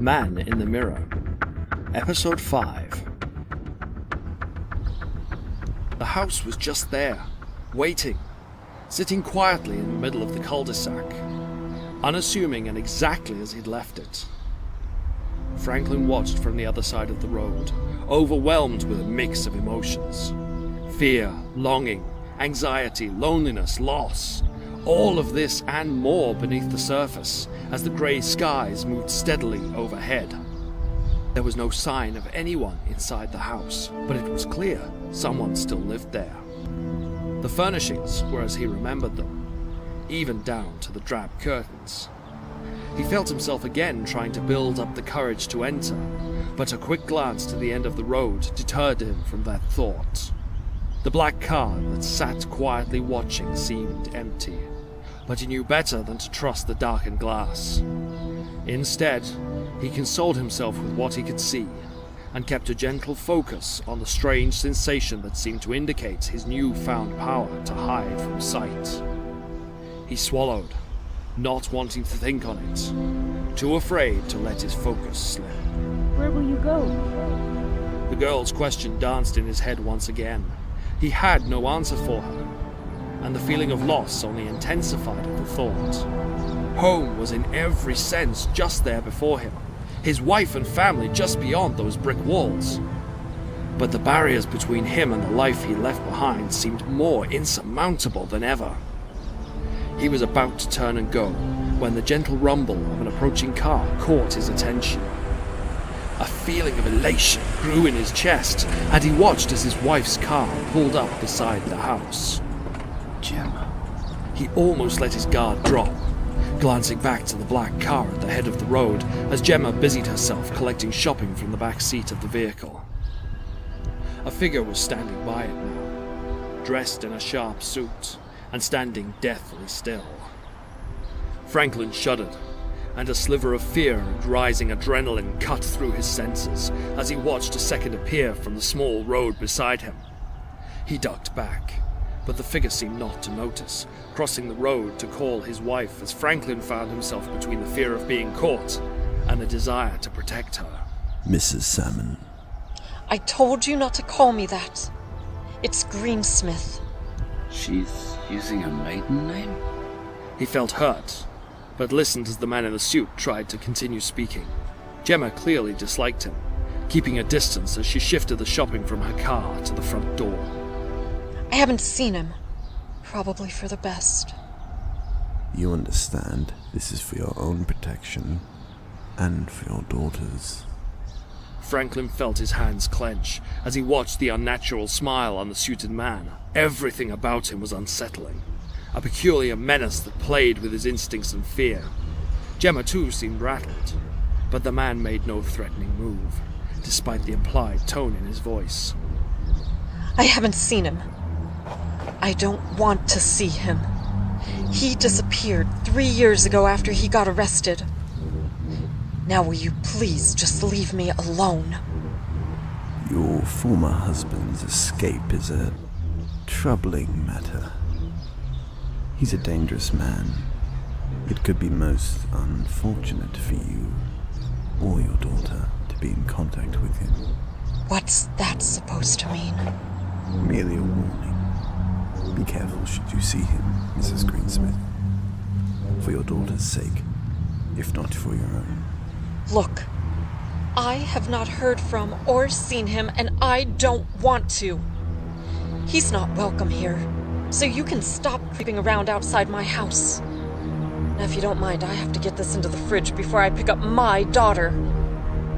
Man in the Mirror, Episode 5. The house was just there, waiting, sitting quietly in the middle of the cul-de-sac, unassuming and exactly as he'd left it. Franklin watched from the other side of the road, overwhelmed with a mix of emotions. Fear, longing, anxiety, loneliness, loss. All of this and more beneath the surface as the grey skies moved steadily overhead. There was no sign of anyone inside the house, but it was clear someone still lived there. The furnishings were as he remembered them, even down to the drab curtains. He felt himself again trying to build up the courage to enter, but a quick glance to the end of the road deterred him from that thought. The black car that sat quietly watching seemed empty, but he knew better than to trust the darkened glass. Instead, he consoled himself with what he could see, and kept a gentle focus on the strange sensation that seemed to indicate his newfound power to hide from sight. He swallowed, not wanting to think on it, too afraid to let his focus slip. Where will you go? The girl's question danced in his head once again. He had no answer for her, and the feeling of loss only intensified at the thought. Home was in every sense just there before him, his wife and family just beyond those brick walls. But the barriers between him and the life he left behind seemed more insurmountable than ever. He was about to turn and go when the gentle rumble of an approaching car caught his attention. A feeling of elation grew in his chest, and he watched as his wife's car pulled up beside the house. Gemma. He almost let his guard drop, glancing back to the black car at the head of the road as Gemma busied herself collecting shopping from the back seat of the vehicle. A figure was standing by it now, dressed in a sharp suit and standing deathly still. Franklin shuddered, and a sliver of fear and rising adrenaline cut through his senses as he watched a second appear from the small road beside him. He ducked back, but the figure seemed not to notice, crossing the road to call his wife as Franklin found himself between the fear of being caught and the desire to protect her. Mrs. Salmon. I told you not to call me that. It's Greensmith. She's using a maiden name? He felt hurt, but listened as the man in the suit tried to continue speaking. Gemma clearly disliked him, keeping a distance as she shifted the shopping from her car to the front door. I haven't seen him. Probably for the best. You understand this is for your own protection and for your daughter's. Franklin felt his hands clench as he watched the unnatural smile on the suited man. Everything about him was unsettling, a peculiar menace that played with his instincts and fear. Gemma too seemed rattled, but the man made no threatening move, despite the implied tone in his voice. I haven't seen him. I don't want to see him. He disappeared 3 years ago after he got arrested. Now will you please just leave me alone? Your former husband's escape is a troubling matter. He's a dangerous man. It could be most unfortunate for you or your daughter to be in contact with him. What's that supposed to mean? Merely a warning. Be careful should you see him, Mrs. Greensmith. For your daughter's sake, if not for your own. Look, I have not heard from or seen him, and I don't want to. He's not welcome here, so you can stop creeping around outside my house. Now, if you don't mind, I have to get this into the fridge before I pick up my daughter.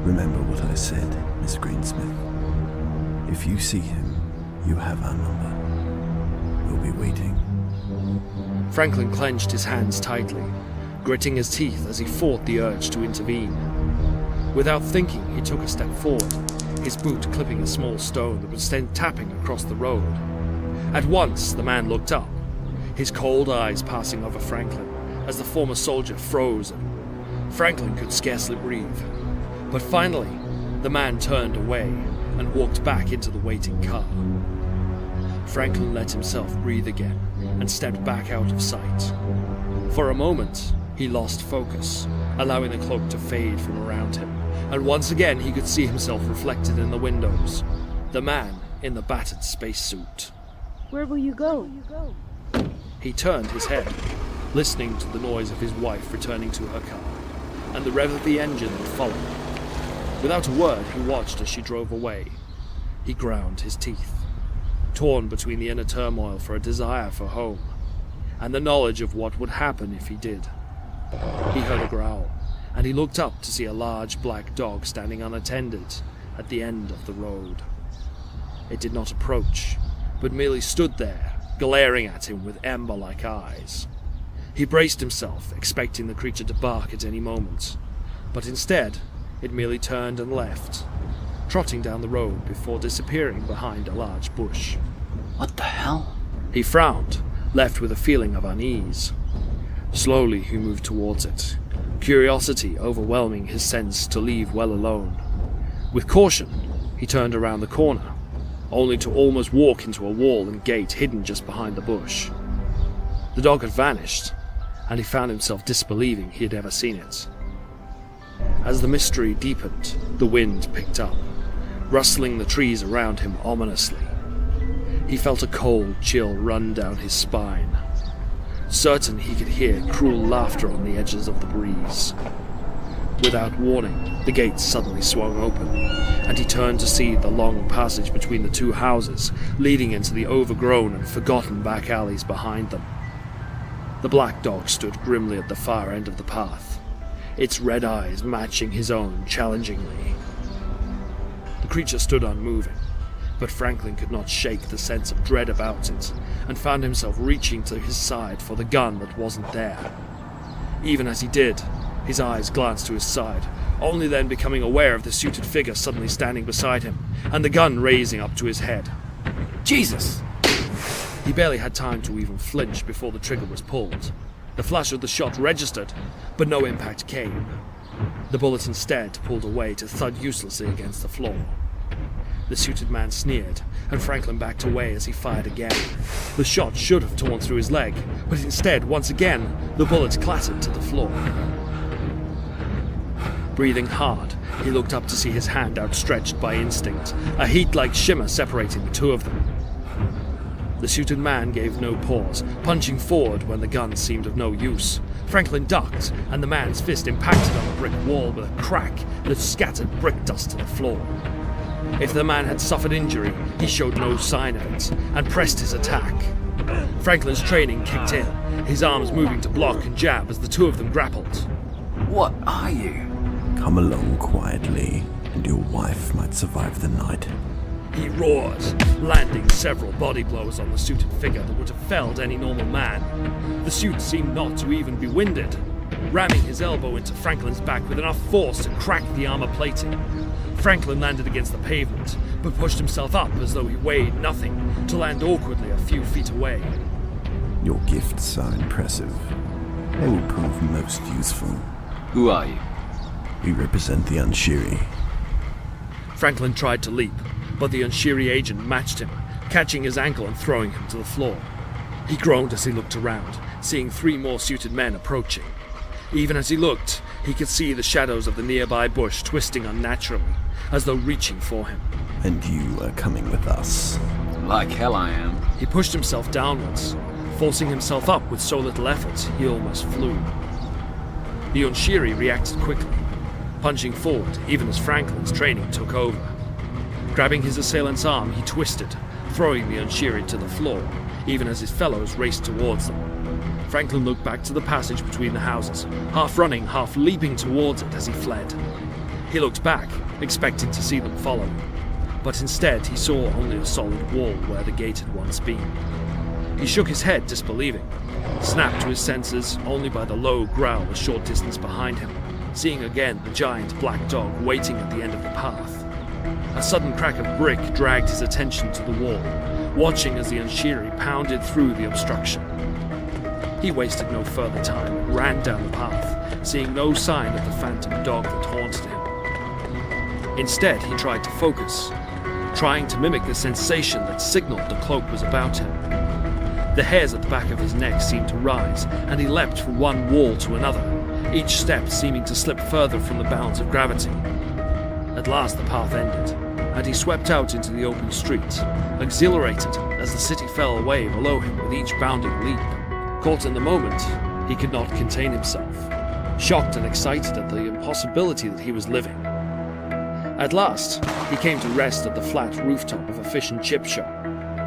Remember what I said, Miss Greensmith. If you see him, you have our number. We'll be waiting. Franklin clenched his hands tightly, gritting his teeth as he fought the urge to intervene. Without thinking, he took a step forward, his boot clipping a small stone that was then tapping across the road. At once, the man looked up, his cold eyes passing over Franklin as the former soldier froze. Franklin could scarcely breathe. But finally, the man turned away and walked back into the waiting car. Franklin let himself breathe again and stepped back out of sight. For a moment, He lost focus, allowing the cloak to fade from around him, and once again he could see himself reflected in the windows. The man in the battered spacesuit. Where will you go? He turned his head, listening to the noise of his wife returning to her car, and the rev of the engine that followed. Without a word, he watched as she drove away. He ground his teeth, torn between the inner turmoil for a desire for home, and the knowledge of what would happen if he did. He heard a growl, and he looked up to see a large black dog standing unattended at the end of the road. It did not approach, but merely stood there, glaring at him with amber-like eyes. He braced himself, expecting the creature to bark at any moment, but instead, it merely turned and left, trotting down the road before disappearing behind a large bush. What the hell? He frowned, left with a feeling of unease. Slowly he moved towards it, curiosity overwhelming his sense to leave well alone. With caution, he turned around the corner, only to almost walk into a wall and gate hidden just behind the bush. The dog had vanished, and he found himself disbelieving he had ever seen it. As the mystery deepened, the wind picked up, rustling the trees around him ominously. He felt a cold chill run down his spine, certain he could hear cruel laughter on the edges of the breeze. Without warning, the gates suddenly swung open, and he turned to see the long passage between the two houses, leading into the overgrown and forgotten back alleys behind them. The black dog stood grimly at the far end of the path, its red eyes matching his own challengingly. The creature stood unmoving, but Franklin could not shake the sense of dread about it, and found himself reaching to his side for the gun that wasn't there. Even as he did, his eyes glanced to his side, only then becoming aware of the suited figure suddenly standing beside him, and the gun raising up to his head. Jesus! He barely had time to even flinch before the trigger was pulled. The flash of the shot registered, but no impact came. The bullet instead pulled away to thud uselessly against the floor. The suited man sneered, and Franklin backed away as he fired again. The shot should have torn through his leg, but instead, once again, the bullet clattered to the floor. Breathing hard, he looked up to see his hand outstretched by instinct, a heat-like shimmer separating the two of them. The suited man gave no pause, punching forward when the gun seemed of no use. Franklin ducked, and the man's fist impacted on the brick wall with a crack that scattered brick dust to the floor. If the man had suffered injury, he showed no sign of it, and pressed his attack. Franklin's training kicked in, his arms moving to block and jab as the two of them grappled. What are you? Come along quietly, and your wife might survive the night. He roared, landing several body blows on the suited figure that would have felled any normal man. The suit seemed not to even be winded, ramming his elbow into Franklin's back with enough force to crack the armor plating. Franklin landed against the pavement, but pushed himself up as though he weighed nothing, to land awkwardly a few feet away. Your gifts are impressive. They will prove most useful. Who are you? We represent the Unshiri. Franklin tried to leap, but the Unshiri agent matched him, catching his ankle and throwing him to the floor. He groaned as he looked around, seeing 3 more suited men approaching. Even as he looked, he could see the shadows of the nearby bush twisting unnaturally, as though reaching for him. And you are coming with us. Like hell I am. He pushed himself downwards, forcing himself up with so little effort he almost flew. The Unshiri reacted quickly, punching forward even as Franklin's training took over. Grabbing his assailant's arm, he twisted, throwing the Unshiri to the floor, even as his fellows raced towards them. Franklin looked back to the passage between the houses, half running, half leaping towards it as he fled. He looked back, expecting to see them follow, but instead he saw only a solid wall where the gate had once been. He shook his head, disbelieving, snapped to his senses only by the low growl a short distance behind him, seeing again the giant black dog waiting at the end of the path. A sudden crack of brick dragged his attention to the wall, watching as the Unshiri pounded through the obstruction. He wasted no further time and ran down the path, seeing no sign of the phantom dog that haunted him. Instead, he tried to focus, trying to mimic the sensation that signaled the cloak was about him. The hairs at the back of his neck seemed to rise, and he leapt from one wall to another, each step seeming to slip further from the bounds of gravity. At last the path ended, and he swept out into the open street, exhilarated as the city fell away below him with each bounding leap. Caught in the moment, he could not contain himself, shocked and excited at the impossibility that he was living. At last, he came to rest at the flat rooftop of a fish and chip shop,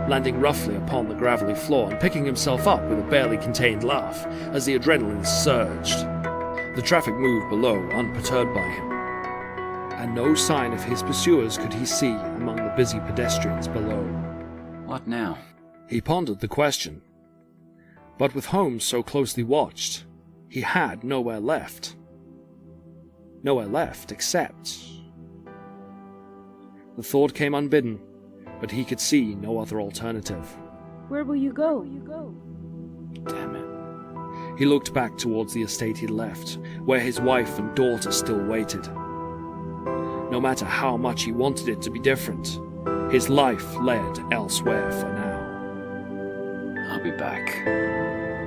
landing roughly upon the gravelly floor and picking himself up with a barely contained laugh as the adrenaline surged. The traffic moved below, unperturbed by him, and no sign of his pursuers could he see among the busy pedestrians below. What now? He pondered the question, but with Holmes so closely watched, he had nowhere left. Nowhere left except... The thought came unbidden, but he could see no other alternative. Where will you go? Damn it. He looked back towards the estate he'd left, where his wife and daughter still waited. No matter how much he wanted it to be different, his life led elsewhere for now. I'll be back.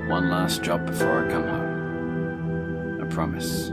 One last job before I come home. I promise.